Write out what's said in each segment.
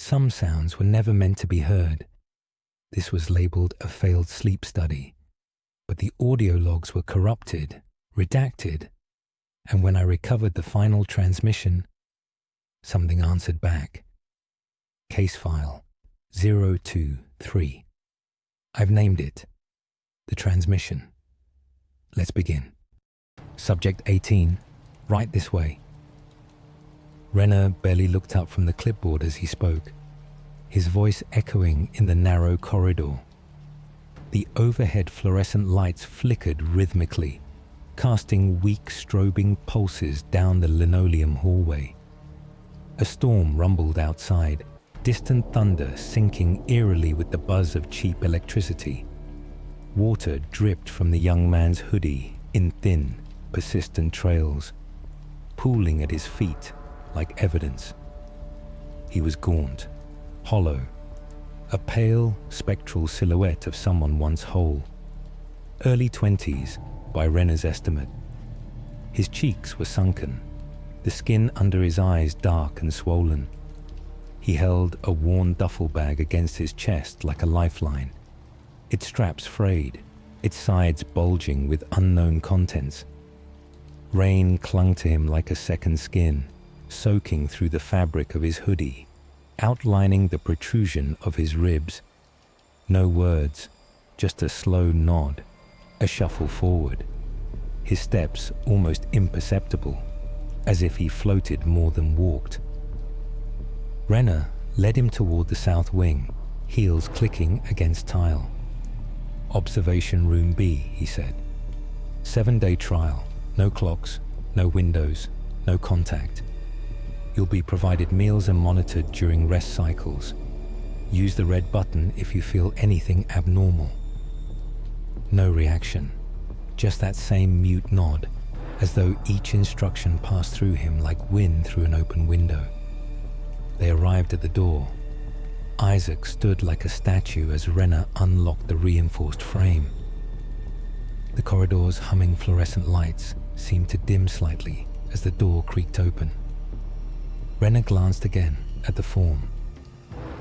Some sounds were never meant to be heard. This was labeled a failed sleep study, but the audio logs were corrupted, redacted, and when I recovered the final transmission, something answered back. Case file 023. I've named it. The transmission. Let's begin. Subject 18. Right this way. Renner barely looked up from the clipboard as he spoke, his voice echoing in the narrow corridor. The overhead fluorescent lights flickered rhythmically, casting weak strobing pulses down the linoleum hallway. A storm rumbled outside, distant thunder syncing eerily with the buzz of cheap electricity. Water dripped from the young man's hoodie in thin, persistent trails, pooling at his feet like evidence. He was gaunt, hollow, a pale, spectral silhouette of someone once whole. Early 20s, by Renner's estimate. His cheeks were sunken, the skin under his eyes dark and swollen. He held a worn duffel bag against his chest like a lifeline, its straps frayed, its sides bulging with unknown contents. Rain clung to him like a second skin, soaking through the fabric of his hoodie, outlining the protrusion of his ribs. No words, just a slow nod, a shuffle forward. His steps almost imperceptible, as if he floated more than walked. Renner led him toward the south wing, heels clicking against tile. Observation Room B, he said. 7-day trial, no clocks, no windows, no contact. You'll be provided meals and monitored during rest cycles. Use the red button if you feel anything abnormal. No reaction, just that same mute nod, as though each instruction passed through him like wind through an open window. They arrived at the door. Isaac stood like a statue as Renner unlocked the reinforced frame. The corridor's humming fluorescent lights seemed to dim slightly as the door creaked open. Renner glanced again at the form.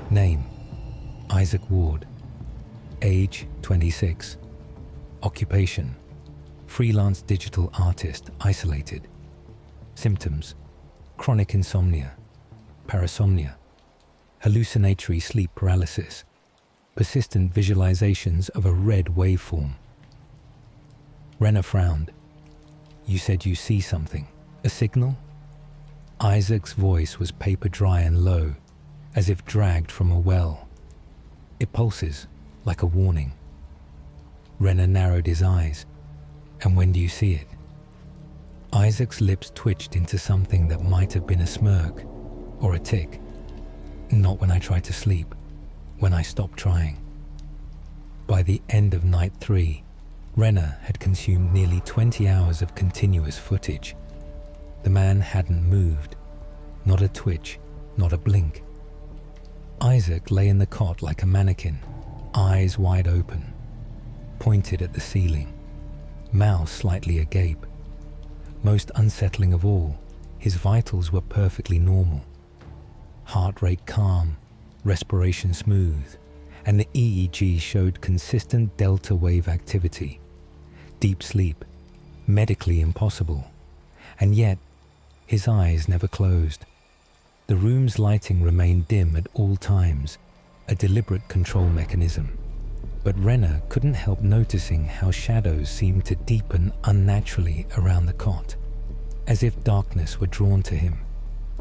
Name, Isaac Ward. Age, 26. Occupation, freelance digital artist, isolated. Symptoms, chronic insomnia, parasomnia, hallucinatory sleep paralysis, persistent visualizations of a red waveform. Renner frowned. You said you see something, a signal? Isaac's voice was paper dry and low, as if dragged from a well. It pulses, like a warning. Renner narrowed his eyes. And when do you see it? Isaac's lips twitched into something that might have been a smirk, or a tick. Not when I try to sleep, when I stop trying. By the end of night 3, Renner had consumed nearly 20 hours of continuous footage. The man hadn't moved, not a twitch, not a blink. Isaac lay in the cot like a mannequin, eyes wide open, pointed at the ceiling, mouth slightly agape. Most unsettling of all, his vitals were perfectly normal. Heart rate calm, respiration smooth, and the EEG showed consistent delta wave activity. Deep sleep, medically impossible, and yet his eyes never closed. The room's lighting remained dim at all times, a deliberate control mechanism. But Renner couldn't help noticing how shadows seemed to deepen unnaturally around the cot, as if darkness were drawn to him,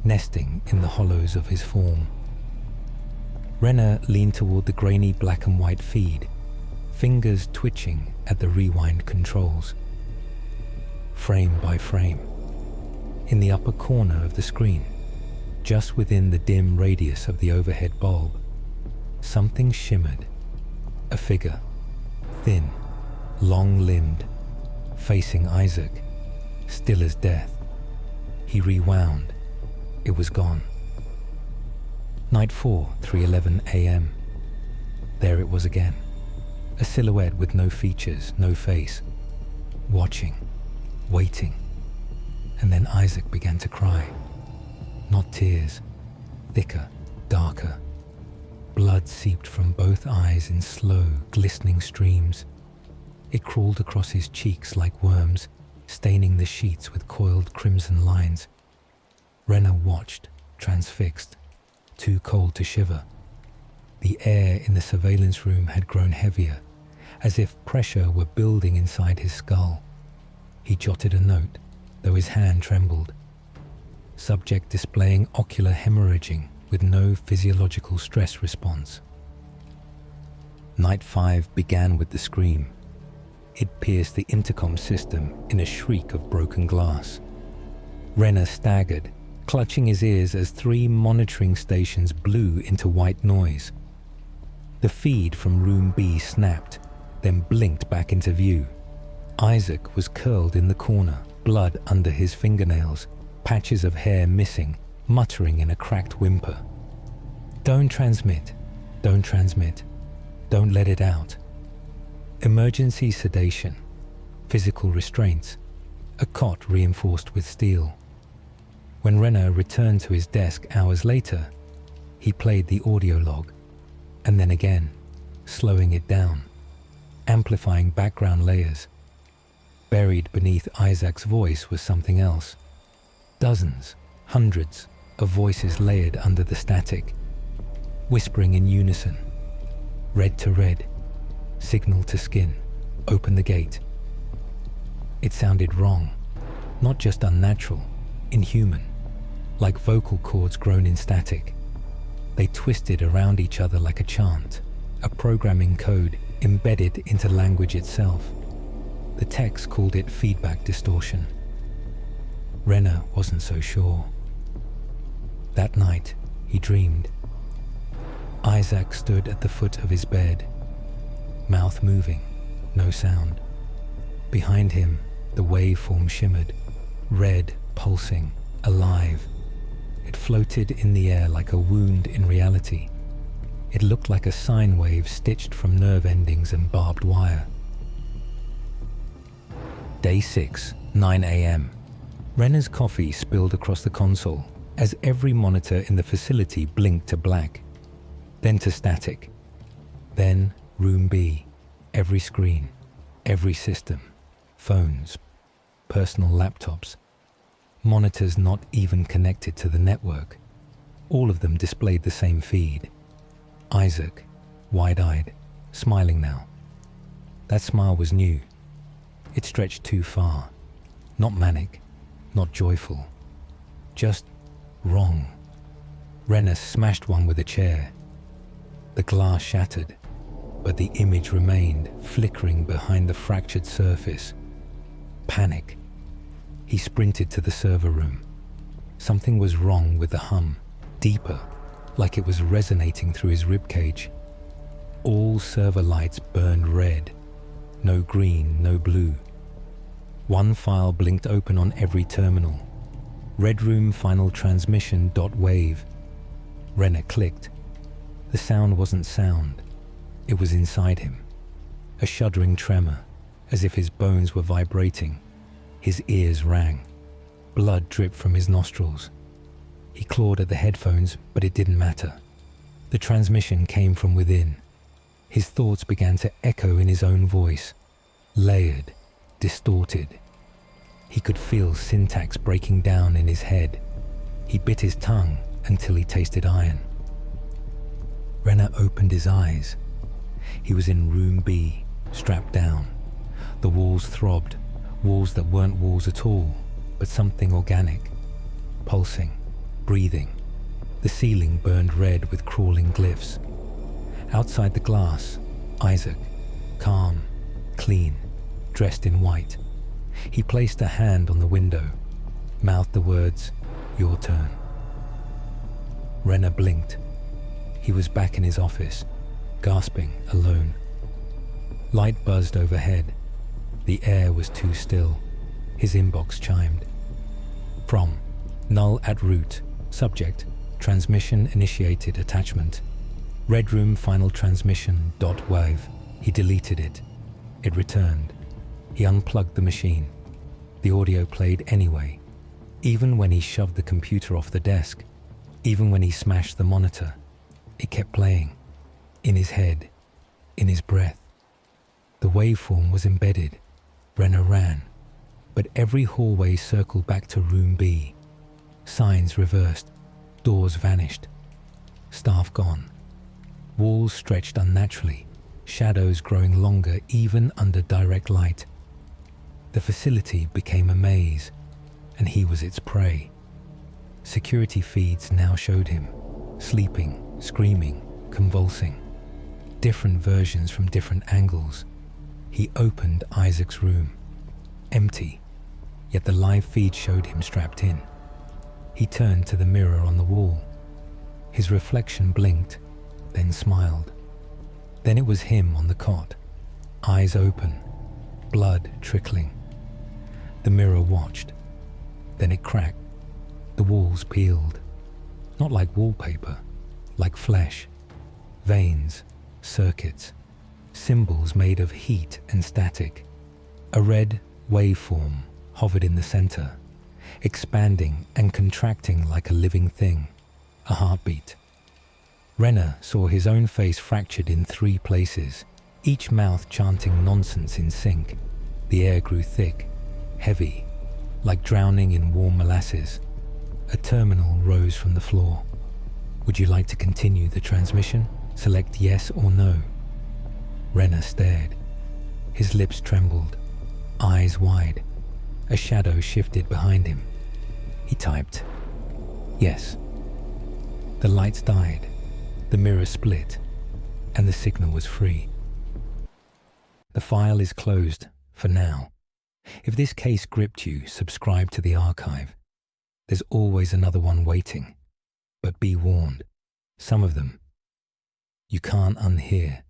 nesting in the hollows of his form. Renner leaned toward the grainy black and white feed, fingers twitching at the rewind controls. Frame by frame. In the upper corner of the screen, just within the dim radius of the overhead bulb, something shimmered. A figure, thin, long-limbed, facing Isaac, still as death. He rewound. It was gone. Night 4, 3:11 a.m. There it was again. A silhouette with no features, no face. Watching, waiting. And then Isaac began to cry. Not tears, thicker, darker, Blood seeped from both eyes in slow, glistening streams. It crawled across his cheeks like worms, staining the sheets with coiled crimson lines. Renner watched, transfixed, too cold to shiver. The air in the surveillance room had grown heavier, as if pressure were building inside his skull. He jotted a note, though his hand trembled. Subject displaying ocular hemorrhaging with no physiological stress response. Night 5 began with the scream. It pierced the intercom system in a shriek of broken glass. Renner staggered, clutching his ears as 3 monitoring stations blew into white noise. The feed from Room B snapped, then blinked back into view. Isaac was curled in the corner, blood under his fingernails, patches of hair missing, muttering in a cracked whimper. Don't transmit, don't transmit, don't let it out. Emergency sedation, physical restraints, a cot reinforced with steel. When Renner returned to his desk hours later, he played the audio log, and then again, slowing it down, amplifying background layers. Buried beneath Isaac's voice was something else. Dozens, hundreds of voices layered under the static, whispering in unison. Red to red, signal to skin, open the gate. It sounded wrong, not just unnatural, inhuman, like vocal cords grown in static. They twisted around each other like a chant, a programming code embedded into language itself. The text called it feedback distortion. Renner wasn't so sure. That night, he dreamed. Isaac stood at the foot of his bed, mouth moving, no sound. Behind him, the waveform shimmered, red, pulsing, alive. It floated in the air like a wound in reality. It looked like a sine wave stitched from nerve endings and barbed wire. Day 6, 9 a.m. Renner's coffee spilled across the console as every monitor in the facility blinked to black, then to static, then Room B, every screen, every system, phones, personal laptops, monitors not even connected to the network. All of them displayed the same feed. Isaac, wide-eyed, smiling now. That smile was new. It stretched too far, not manic, not joyful, just wrong. Renner smashed one with a chair. The glass shattered, but the image remained, flickering behind the fractured surface. Panic. He sprinted to the server room. Something was wrong with the hum, deeper, like it was resonating through his ribcage. All server lights burned red. No green, no blue. One file blinked open on every terminal. Red Room Final Transmission .wave. Renner clicked. The sound wasn't sound. It was inside him. A shuddering tremor, as if his bones were vibrating. His ears rang. Blood dripped from his nostrils. He clawed at the headphones, but it didn't matter. The transmission came from within. His thoughts began to echo in his own voice, layered, distorted. He could feel syntax breaking down in his head. He bit his tongue until he tasted iron. Renner opened his eyes. He was in Room B, strapped down. The walls throbbed, walls that weren't walls at all, but something organic, pulsing, breathing. The ceiling burned red with crawling glyphs. Outside the glass, Isaac, calm, clean, dressed in white. He placed a hand on the window, mouthed the words, "Your turn." Renner blinked. He was back in his office, gasping, alone. Light buzzed overhead. The air was too still. His inbox chimed. From, null at root, subject, transmission initiated attachment. Red Room Final Transmission .wave. He deleted it. It returned. He unplugged the machine. The audio played anyway, even when he shoved the computer off the desk, even when he smashed the monitor. It kept playing, In his head, in his breath. The waveform was embedded. Renner ran, but every hallway circled back to room B. Signs reversed, doors vanished, staff gone. Walls stretched unnaturally, shadows growing longer even under direct light. The facility became a maze, and he was its prey. Security feeds now showed him, sleeping, screaming, convulsing. Different versions from different angles. He opened Isaac's room. Empty, yet the live feed showed him strapped in. He turned to the mirror on the wall. His reflection blinked, then smiled. Then it was him on the cot, eyes open, blood trickling. The mirror watched. Then it cracked. The walls peeled. Not like wallpaper, like flesh. Veins, circuits, symbols made of heat and static. A red waveform hovered in the center, expanding and contracting like a living thing, a heartbeat. Renner saw his own face fractured in 3 places, each mouth chanting nonsense in sync. The air grew thick, heavy, like drowning in warm molasses. A terminal rose from the floor. Would you like to continue the transmission? Select yes or no. Renner stared. His lips trembled, eyes wide. A shadow shifted behind him. He typed, yes. The lights died, the mirror split, and the signal was free. The file is closed, for now. If this case gripped you, subscribe to the archive. There's always another one waiting. But be warned, some of them you can't unhear.